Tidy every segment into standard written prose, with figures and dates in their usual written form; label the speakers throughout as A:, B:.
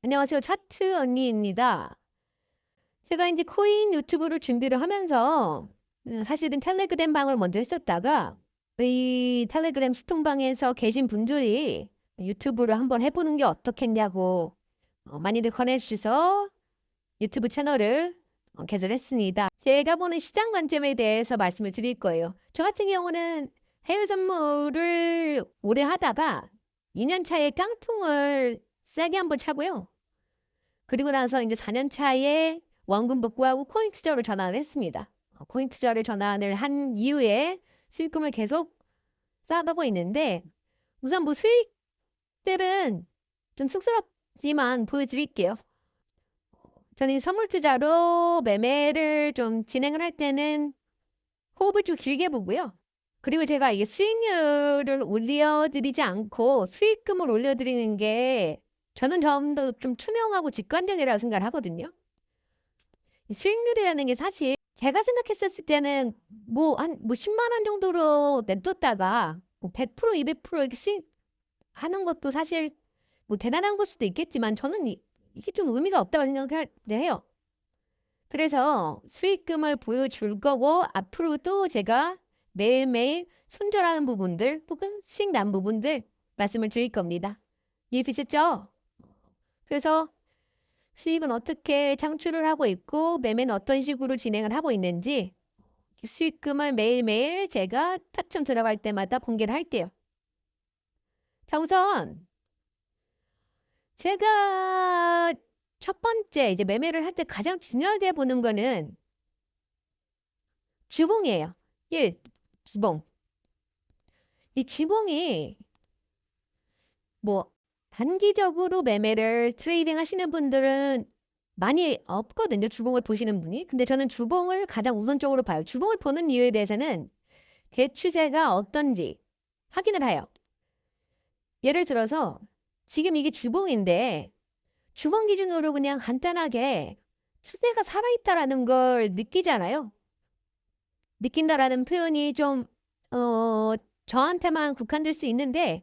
A: 안녕하세요. 차트 언니입니다. 제가 이제 코인 유튜브를 준비를 하면서 사실은 텔레그램 방을 먼저 했었다가 이 텔레그램 소통방에서 계신 분들이 유튜브를 한번 해보는 게 어떻겠냐고 많이들 권해주셔서 유튜브 채널을 개설했습니다. 제가 보는 시장 관점에 대해서 말씀을 드릴 거예요. 저 같은 경우는 해외 선물을 오래 하다가 2년 차에 깡통을 세게 한번 차고요. 그리고 나서 이제 4년 차에 원금 복구하고 코인 투자로 전환을 했습니다. 코인 투자를 전환을 한 이후에 수익금을 계속 쌓아가고 있는데 우선 뭐 수익들은 좀 쑥스럽지만 보여드릴게요. 저는 선물 투자로 매매를 좀 진행을 할 때는 호흡을 좀 길게 보고요. 그리고 제가 이게 수익률을 올려드리지 않고 수익금을 올려드리는 게 저는 좀 더 좀 투명하고 직관적이라고 생각을 하거든요. 수익률이라는 게 사실 제가 생각했었을 때는 뭐 10만 원 정도로 냅뒀다가 뭐 100%, 200% 이렇게 수익하는 것도 사실 뭐 대단한 걸 수도 있겠지만 저는 이게 좀 의미가 없다고 생각을 해요. 그래서 수익금을 보여줄 거고 앞으로도 제가 매일매일 손절하는 부분들 혹은 수익 난 부분들 말씀을 드릴 겁니다. 이해되셨죠? 그래서 수익은 어떻게 창출을 하고 있고 매매는 어떤 식으로 진행을 하고 있는지 수익금을 매일매일 제가 타점 들어갈 때마다 공개를 할게요. 자, 우선 제가 첫 번째 이제 매매를 할 때 가장 중요하게 보는 거는 주봉이에요. 예, 주봉. 이 주봉이 뭐 단기적으로 매매를 트레이딩 하시는 분들은 많이 없거든요. 주봉을 보시는 분이. 근데 저는 주봉을 가장 우선적으로 봐요. 주봉을 보는 이유에 대해서는 개추세가 어떤지 확인을 해요. 예를 들어서 지금 이게 주봉인데 주봉 기준으로 그냥 간단하게 추세가 살아있다라는 걸 느끼잖아요. 느낀다라는 표현이 좀 저한테만 국한될 수 있는데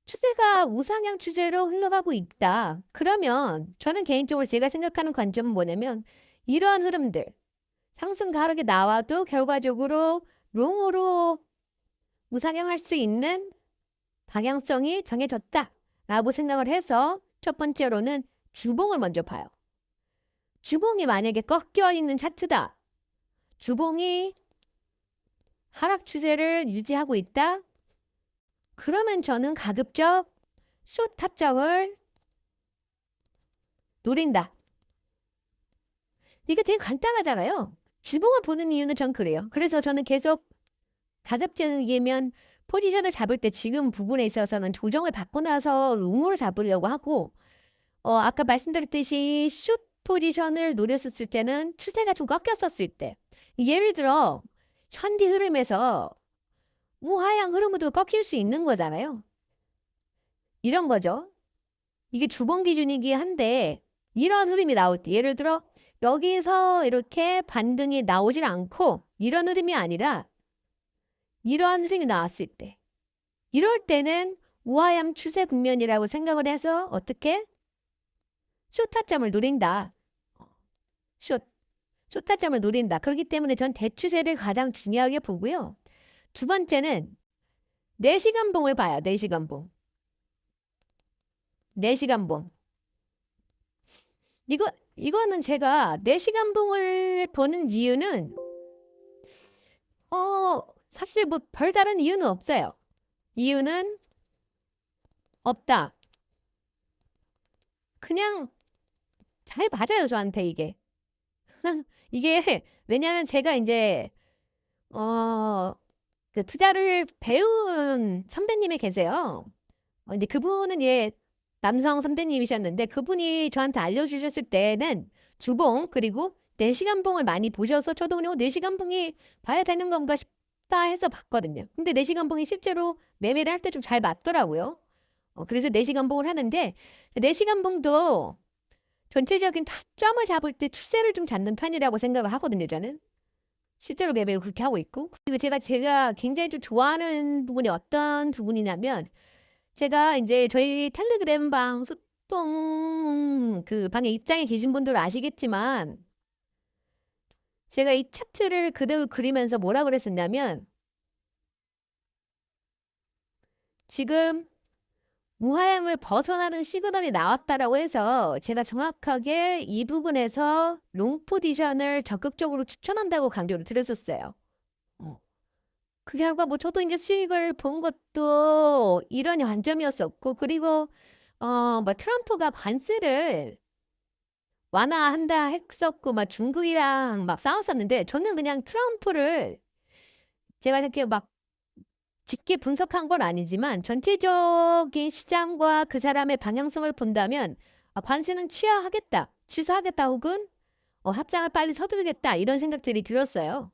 A: 추세가 우상향 추세로 흘러가고 있다. 그러면 저는 개인적으로 제가 생각하는 관점은 뭐냐면 이러한 흐름들 상승 가락이 나와도 결과적으로 롱으로 우상향할 수 있는 방향성이 정해졌다라고 생각을 해서 첫 번째로는 주봉을 먼저 봐요. 주봉이 만약에 꺾여 있는 차트다. 주봉이 하락 추세를 유지하고 있다. 그러면 저는 가급적 숏 타점을 노린다. 이게 되게 간단하잖아요. 주봉을 보는 이유는 전 그래요. 그래서 저는 계속 가급적이면 포지션을 잡을 때 지금 부분에 있어서는 조정을 받고 나서 롱으로 잡으려고 하고 아까 말씀드렸듯이 숏 포지션을 노렸었을 때는 추세가 좀 꺾였었을 때 예를 들어 현디 흐름에서 우하향 흐름으로 꺾일 수 있는 거잖아요. 이런 거죠. 이게 주봉 기준이긴 한데 이런 흐름이 나올 때 예를 들어 여기서 이렇게 반등이 나오질 않고 이런 흐름이 아니라 이러한 흐름이 나왔을 때 이럴 때는 우하향 추세 국면이라고 생각을 해서 어떻게 숏타점을 노린다. 숏타점을 노린다. 그렇기 때문에 전 대추세를 가장 중요하게 보고요. 두 번째는 4시간 봉을 봐요. 4시간 봉. 4시간 봉. 이거는 제가 4시간 봉을 보는 이유는 사실 뭐 별다른 이유는 없어요. 이유는 없다. 그냥 잘 맞아요, 저한테 이게. 이게 왜냐하면 제가 이제 그 투자를 배운 선배님이 계세요. 근데 그분은 남성 선배님이셨는데 그분이 저한테 알려주셨을 때는 주봉 그리고 4시간 봉을 많이 보셔서 저도 그냥 4시간 봉이 봐야 되는 건가 싶다 해서 봤거든요. 근데 4시간 봉이 실제로 매매를 할 때 좀 잘 맞더라고요. 그래서 4시간 봉을 하는데 4시간 봉도 전체적인 타점을 잡을 때 추세를 좀 잡는 편이라고 생각을 하거든요, 저는. 실제로 매매를 그렇게 하고 있고. 그리고 제가 굉장히 좀 좋아하는 부분이 어떤 부분이냐면 제가 이제 저희 텔레그램 방 보통 그 방에 입장에 계신 분들은 아시겠지만 제가 이 차트를 그대로 그리면서 뭐라 그랬었냐면 지금 무하향을 벗어나는 시그널이 나왔다라고 해서 제가 정확하게 이 부분에서 롱 포지션을 적극적으로 추천한다고 강조를 드렸었어요. 어. 그 결과 뭐 저도 이제 수익을 본 것도 이런 관점이었었고 그리고 뭐 트럼프가 관세를 완화한다 했었고 막 중국이랑 막 싸웠었는데 저는 그냥 트럼프를 제가 이렇게 막 깊게 분석한 건 아니지만 전체적인 시장과 그 사람의 방향성을 본다면 관세는 취하하겠다, 취소하겠다 혹은 합장을 빨리 서두르겠다 이런 생각들이 들었어요.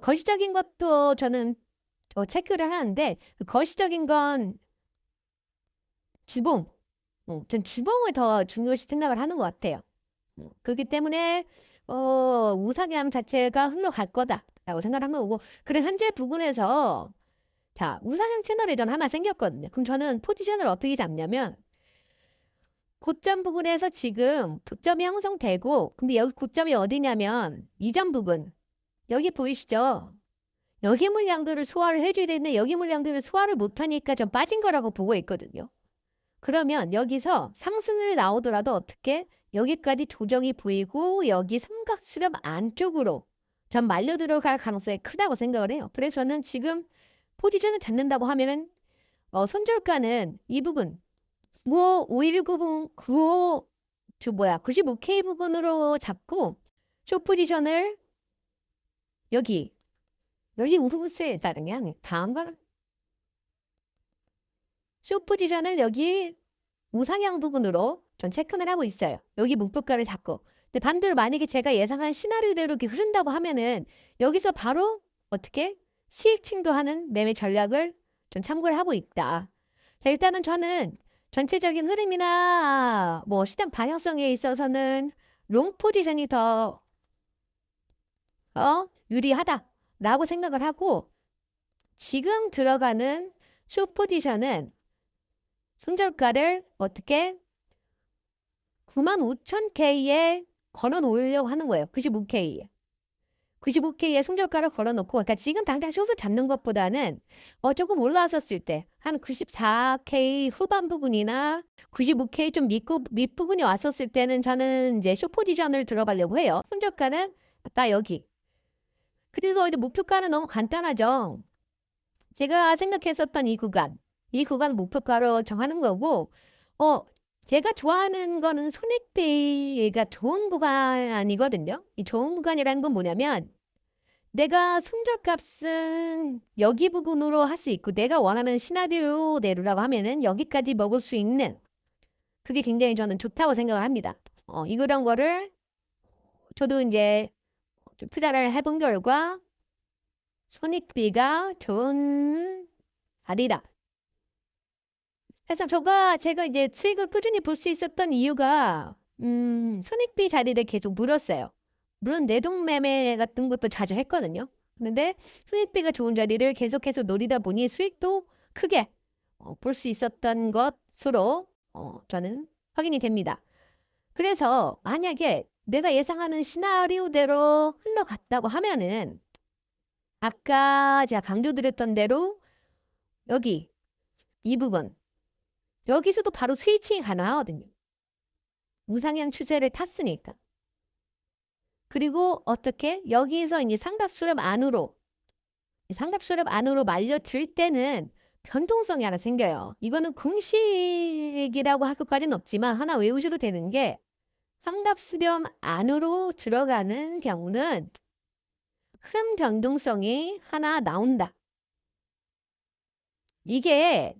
A: 거시적인 것도 저는 체크를 하는데 그 거시적인 건 주봉, 전 주봉을 더 중요시 생각을 하는 것 같아요. 그렇기 때문에 우상향 자체가 흘러갈 거다라고 생각하는 거고 그래 현재 부분에서 자 우상향 채널이 전 하나 생겼거든요. 그럼 저는 포지션을 어떻게 잡냐면 고점 부분에서 지금 득점이 형성되고 근데 여기 고점이 어디냐면 이전 부분 여기 보이시죠? 여기 물량들을 소화를 해줘야 되는데 여기 물량들을 소화를 못하니까 좀 빠진 거라고 보고 있거든요. 그러면 여기서 상승을 나오더라도 어떻게 여기까지 조정이 보이고 여기 삼각수렴 안쪽으로 전 말려 들어갈 가능성이 크다고 생각을 해요. 그래서 저는 지금 포지션을 잡는다고 하면은 손절가는 이 부분 뭐 519분 95K 부분으로 잡고 숏 포지션을 여기 우후스에 따른 게 아니에요. 다음 번 숏 포지션을 여기 우상향 부분으로 전 체크를 하고 있어요. 여기 목표가를 잡고. 근데 반대로 만약에 제가 예상한 시나리오대로 이렇게 흐른다고 하면은 여기서 바로 어떻게 수익 챙겨하는 매매 전략을 전 참고를 하고 있다. 자, 일단은 저는 전체적인 흐름이나 뭐 시장 방향성에 있어서는 롱 포지션이 더 유리하다라고 생각을 하고 지금 들어가는 숏 포지션은 손절가를 어떻게 95,000K에 걸어 놓으려고 하는 거예요. 95K에. 95K에 손절가를 걸어놓고 그러니까 지금 당장 숏을 잡는 것보다는 조금 올라왔었을 때 한 94K 후반 부분이나 95K 좀 밑부분이 왔었을 때는 저는 이제 숏 포지션을 들어가려고 해요. 손절가는 딱 여기. 그래도 이제 목표가는 너무 간단하죠. 제가 생각했었던 이 구간 목표가로 정하는 거고 제가 좋아하는 거는 손익비가 좋은 구간이거든요. 이 좋은 구간이라는 건 뭐냐면 내가 손절값은 여기 부분으로 할 수 있고 내가 원하는 시나리오대로라고 하면은 여기까지 먹을 수 있는 그게 굉장히 저는 좋다고 생각을 합니다. 이런 거를 저도 이제 좀 투자를 해본 결과 손익비가 좋은 자리다. 그래서 제가 이제 수익을 꾸준히 볼 수 있었던 이유가 손익비 자리를 계속 물었어요. 물론 내동매매 같은 것도 자주 했거든요. 그런데 손익비가 좋은 자리를 계속해서 노리다 보니 수익도 크게 볼 수 있었던 것으로 저는 확인이 됩니다. 그래서 만약에 내가 예상하는 시나리오대로 흘러갔다고 하면은 아까 제가 강조드렸던 대로 여기 이 부분 여기서도 바로 스위칭이 가능하거든요. 우상향 추세를 탔으니까. 그리고 어떻게 여기서 이제 삼각수렴 안으로 말려들 때는 변동성이 하나 생겨요. 이거는 공식이라고 할 것까지는 없지만 하나 외우셔도 되는 게 삼각수렴 안으로 들어가는 경우는 큰 변동성이 하나 나온다. 이게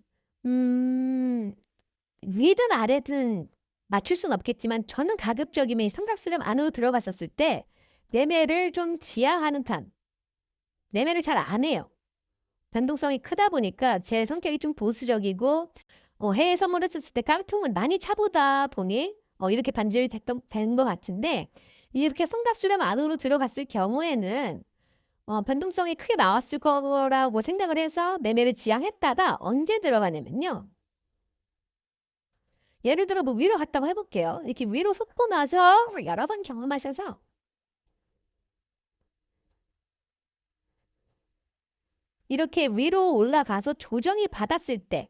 A: 위든 아래든 맞출 수는 없겠지만 저는 가급적이면 삼각수렴 안으로 들어갔었을 때 매매를 좀 지양하는 편. 매매를 잘 안 해요. 변동성이 크다 보니까 제 성격이 좀 보수적이고 해외 선물을 썼을 때 깡통을 많이 차보다 보니 이렇게 반질이 된 것 같은데 이렇게 삼각수렴 안으로 들어갔을 경우에는 변동성이 크게 나왔을 거라고 생각을 해서 매매를 지양했다가 언제 들어가냐면요. 예를 들어 뭐 위로 갔다고 해볼게요. 이렇게 위로 솟고 나서 여러 번 경험하셔서 이렇게 위로 올라가서 조정이 받았을 때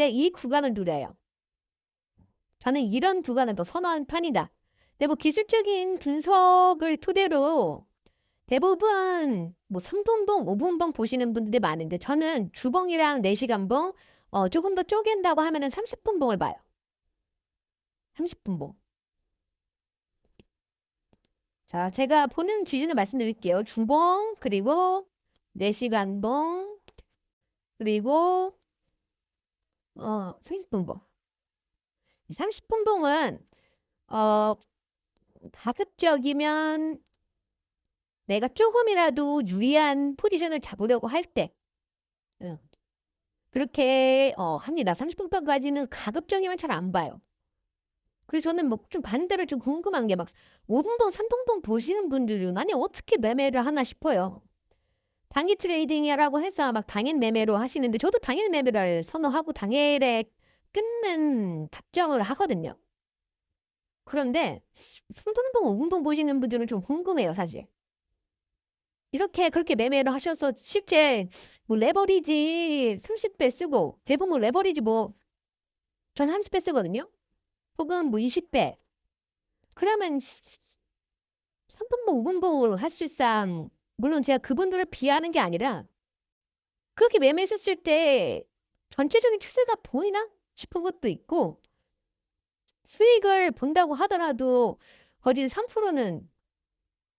A: 이 구간을 누려요. 저는 이런 구간을 더 선호하는 편이다. 근데 뭐 기술적인 분석을 토대로 대부분 뭐 3분봉, 5분봉 보시는 분들이 많은데 저는 주봉이랑 4시간봉 조금 더 쪼갠다고 하면은 30분봉을 봐요. 30분봉. 자, 제가 보는 기준을 말씀드릴게요. 주봉, 그리고 4시간봉, 그리고 30분봉. 30분봉은 가급적이면 내가 조금이라도 유리한 포지션을 잡으려고 할 때 그렇게 합니다. 30분까지는 가급적이면 잘 안 봐요. 그래서 저는 뭐 좀 반대로 좀 궁금한 게 막 5분봉, 3분봉 보시는 분들은 아니 어떻게 매매를 하나 싶어요. 단기 트레이딩이라고 해서 막 당일 매매로 하시는데 저도 당일 매매를 선호하고 당일에 끊는 답정을 하거든요. 그런데 3분봉, 5분봉 보시는 분들은 좀 궁금해요, 사실. 이렇게 그렇게 매매를 하셔서 실제 뭐 레버리지 30배 쓰고 대부분 레버리지 뭐 전 30배 쓰거든요. 혹은 뭐 20배. 그러면 3분봉, 5분봉을 사실상 물론 제가 그분들을 비하는 게 아니라 그렇게 매매했었을 때 전체적인 추세가 보이나 싶은 것도 있고 수익을 본다고 하더라도 거진 3%는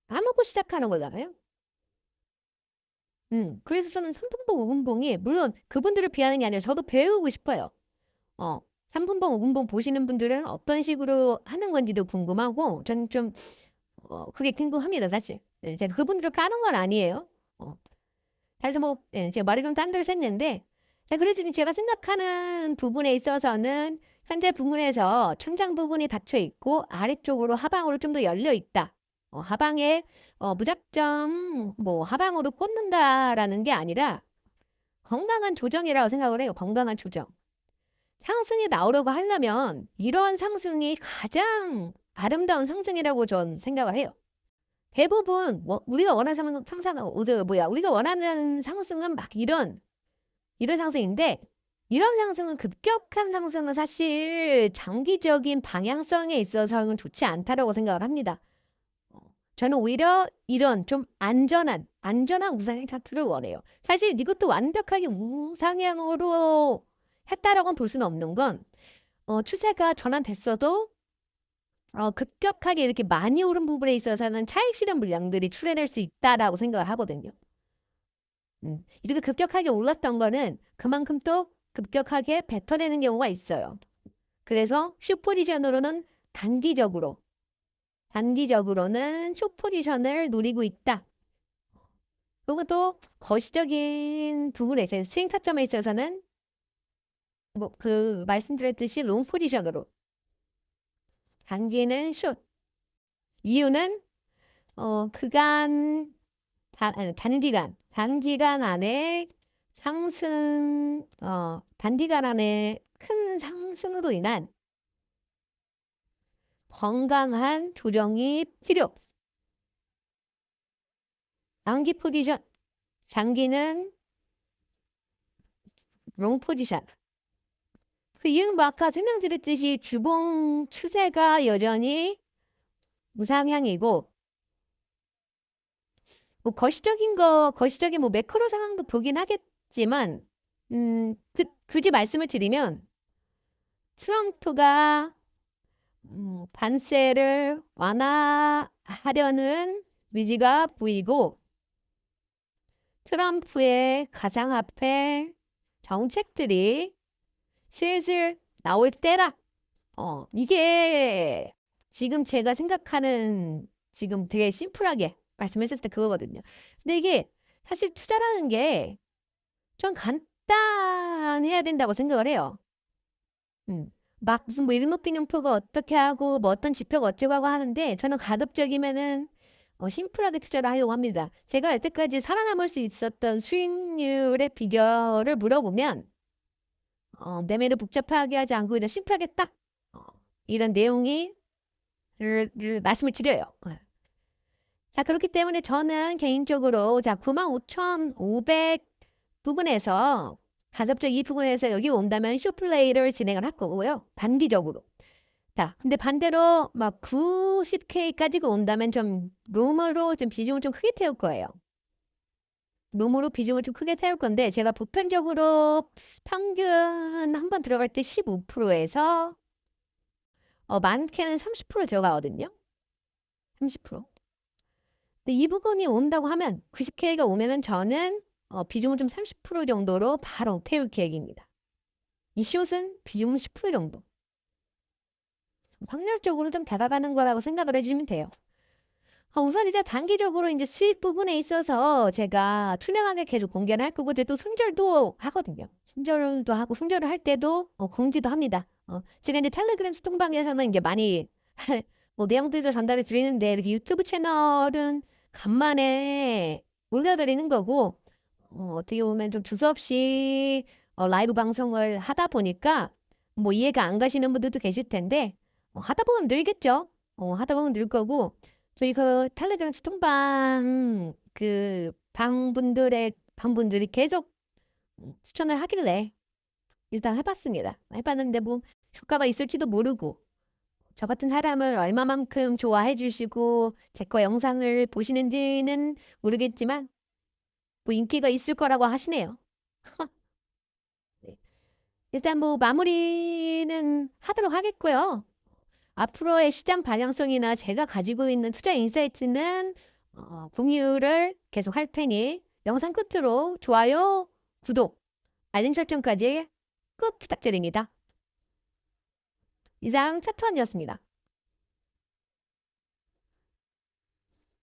A: 안 먹고 시작하는 거잖아요. 그래서 저는 3분봉, 5분봉이 물론 그분들을 비하는 게 아니라 저도 배우고 싶어요. 3분봉, 5분봉 보시는 분들은 어떤 식으로 하는 건지도 궁금하고 저는 좀 그게 궁금합니다, 사실. 네, 제가 그분들을 까는 건 아니에요. 그래서 뭐 제가 말이 좀 딴 데로 샜는데 그래서 제가 생각하는 부분에 있어서는 현재 부분에서 천장 부분이 닫혀 있고 아래쪽으로 하방으로 좀 더 열려 있다. 하방에 무작정 뭐 하방으로 꽂는다라는 게 아니라 건강한 조정이라고 생각을 해요. 건강한 조정. 상승이 나오려고 하려면 이런 상승이 가장 아름다운 상승이라고 전 생각을 해요. 대부분 우리가 원하는 우리가 원하는 상승은 막 이런 상승인데 이런 상승은 급격한 상승은 사실 장기적인 방향성에 있어서는 좋지 않다라고 생각을 합니다. 저는 오히려 이런 좀 안전한 우상향 차트를 원해요. 사실 이것도 완벽하게 우상향으로 했다라고는 볼 수는 없는 건 추세가 전환됐어도 급격하게 이렇게 많이 오른 부분에 있어서는 차익 실현 물량들이 출현할 수 있다라고 생각을 하거든요. 이렇게 급격하게 올랐던 거는 그만큼 또 급격하게 뱉어내는 경우가 있어요. 그래서 슈퍼리전으로는 단기적으로는 슈퍼리전을 노리고 있다. 그리고 또 거시적인 부분에 있어서 스윙 타점에 있어서는 뭐 그 말씀드렸듯이 롱 포지션으로 단기는 숏. 이유는 단기간 안에 상승 단기간 안에 큰 상승으로 인한 건강한 조정이 필요. 단기 포지션, 장기는 롱 포지션. 그 이유는 뭐 아까 설명드렸듯이 주봉 추세가 여전히 우상향이고 뭐 거시적인 뭐 매크로 상황도 보긴 하겠지만 굳이 말씀을 드리면 트럼프가 관세를 완화하려는 의지가 보이고 트럼프의 가상화폐 정책들이 슬슬 나올 때라. 이게 지금 제가 생각하는 지금 되게 심플하게 말씀하셨을 때 그거거든요. 근데 이게 사실 투자라는 게 좀 간단해야 된다고 생각을 해요. 막 무슨 뭐 일목균형표가 어떻게 하고 뭐 어떤 지표가 어쩌고 하고 하는데 저는 가급적이면은 심플하게 투자를 하려고 합니다. 제가 여태까지 살아남을 수 있었던 수익률의 비결을 물어보면 내면을 복잡하게 하지 않고 그냥 심플하게 딱 이런 내용이 말씀을 드려요. 자, 그렇기 때문에 저는 개인적으로 자 95,500 부분에서 간접적 이 부분에서 여기 온다면 쇼플레이를 진행을 할 거고요. 단기적으로. 자, 근데 반대로 막 90K까지가 온다면 좀 룸으로 좀 비중을 좀 크게 태울 거예요. 룸으로 비중을 좀 크게 태울 건데 제가 보편적으로 평균 한번 들어갈 때 15%에서 많게는 30% 들어가거든요. 30%. 근데 이 부분이 온다고 하면 90K가 오면은 저는 비중을 좀 30% 정도로 바로 태울 계획입니다. 이 숏은 비중은 10% 정도. 확률적으로 좀 다가가는 거라고 생각을 해주시면 돼요. 우선 이제 단기적으로 이제 수익 부분에 있어서 제가 투명하게 계속 공개를 할 거고, 이제 또 손절도 하거든요. 손절도 하고, 손절을 할 때도 공지도 합니다. 제가 이제 텔레그램 소통방에서는 이제 많이 뭐 내용들도 전달을 드리는데, 이렇게 유튜브 채널은 간만에 올려드리는 거고, 어떻게 보면 좀 두서없이 라이브 방송을 하다 보니까 뭐 이해가 안 가시는 분들도 계실 텐데, 하다 보면 늘겠죠. 하다 보면 늘 거고, 저희 그 텔레그램 소통방 그 방분들이 계속 추천을 하길래 일단 해봤습니다. 해봤는데 뭐 효과가 있을지도 모르고 저 같은 사람을 얼마만큼 좋아해 주시고 제 거 영상을 보시는지는 모르겠지만 뭐 인기가 있을 거라고 하시네요. 네. 일단 뭐 마무리는 하도록 하겠고요. 앞으로의 시장 방향성이나 제가 가지고 있는 투자 인사이트는 공유를 계속 할 테니 영상 끝으로 좋아요, 구독, 알림 설정까지 꼭 부탁드립니다. 이상 차트원이었습니다.